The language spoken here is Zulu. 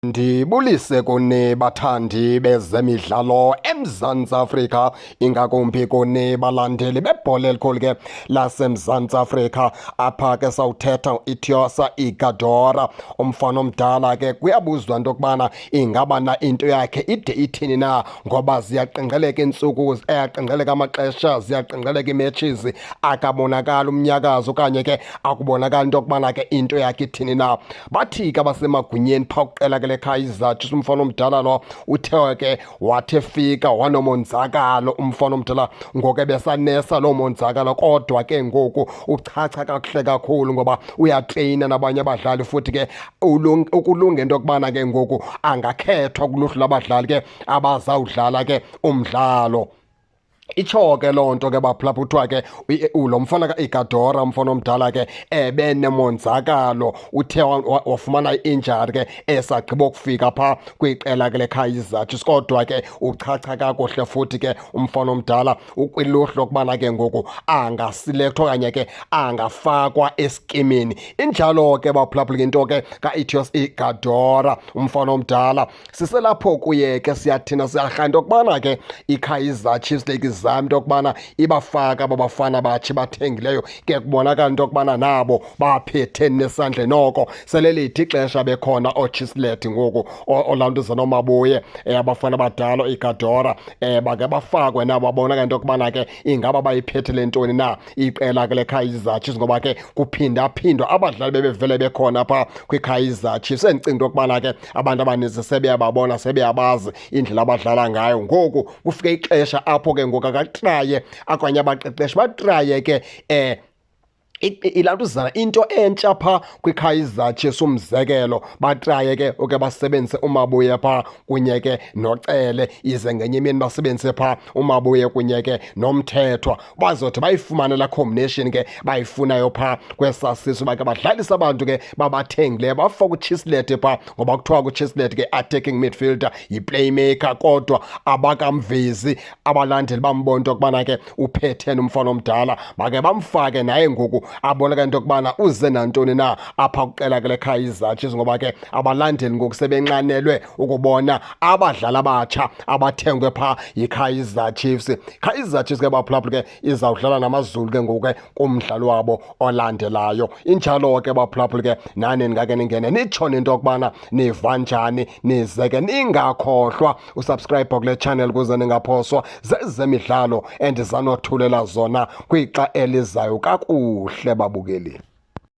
Ndibulise kuni bathandi bezemidlalo eMzantsi Afrika, ingakumbi kuni balandeli bebhola elikhulu ke laseMzantsi Afrika. Apha ke sawuthetha Ithiosa Igadora, umfana omdala ke kuyabuzwa into yokubana ingaba na into yakhe ide ithini na, ngoba ziyaqenqgeleka iintsuku, ayaqenqgeleka amaxesha, ziyaqenqgeleka iimatches, akabonakala umnyakazo okanye ke akubonakala into yokubana ke into yakhe ithini na. Bathi ke abasemagunyeni phaa kuqela ke Kaizer Chiefs, umfana omdala lo uthe ke wathi efika wanomonzakalo umfana omdala, ngoku ebesanesa loo monzakalo, kodwa ke ngoku uchacha kakuhle kakhulu ngoba uyatreyina nabanye abadlali, futhi ke ukulunga into yokubana ke ngoku angakhethwa kuluhlu lwabadlali ke abazawudlala ke umdlalo. Itsho ke loo nto ke baphulapha kuthiwa ke lo mfana kaIgadora, umfana omdala ke ebenemonzakalo, uthe wafumana i-injury ke esagqiba ukufika phaa kwiqela ke leKaizer Chiefs, kodwa ke uchacha kakuhle futhi ke umfana omdala ukwiluhlu lokubana ke ngoku angasilekthwa okanye ke angafakwa eskimini. Injalo ke baphulaphula into ke kaIthiosa Igadora, umfana omdala. Siselapho kuye ke siyathina siyarha into yokubana ke iKaizer Chiefs izama into yokubana ibafaka aba bafana batsha bathengileyo, ke kubonakala into yokubana nabo baphethe nesandle, noko sele lithi ixesha bekhona ooChislet ngoku olantuza noMabuye, abafana badala Igadora, bake bafakwe nabo babonakala into yokubana ke ingaba bayiphethele ntoni na iqela ke leKaizer Chiefs, ngoba ke kuphindaphindwa abadlali bebevele bekhona phaa kwiKaizer Chiefs. Endicinga into yokubana ke abantu abaninzi sebeyababona, sebeyabazi indlela abadlala ngayo. Ngoku kufike ixesha apho ke ngoku akatraye akanye abaqeqeshi batraye ke ilantuzana into entsha phaa kwiKaizer Chiefs. Umzekelo batraye ke oke basebenzise uMabuye phaa kunye ke noCele, ize ngenye imini basebenzise phaa uMabuye kunye ke noMthethwa, bazothi bayifumane laa combination ke bayifunayo phaa kwesasiso, bakhe badlalise abantu ke babathengileyo, bafake uChislet phaa, ngoba kuthiwa kuChislet ke attacking midfielder, yi-playmaker, kodwa abakamvezi abalandeli bambona into yokubana ke uphetheni umfana omdala, bakhe bamfake naye ngoku abonakala into yokubana uze nantoni na apha kuqela ke leKaizer Chiefs, ngoba ke abalandeli ngoku sebenqanelwe ukubona abadlali abatsha abathengwe phaa yiKaizer Chiefs. Kaizer Chiefs ke baphulaphula ke izawudlala naMaZulu ke ngoku ke kumdlalo wabo olandelayo. Injalo ke baphulaphula ke nani ningake ningene nitshone into yokubana niva njani, nize ke ningakhohlwa usubscribe kule channel ukuze ningaphoswa zezemidlalo endizanothulela zona kwixa elizayo kakuhle babukeli.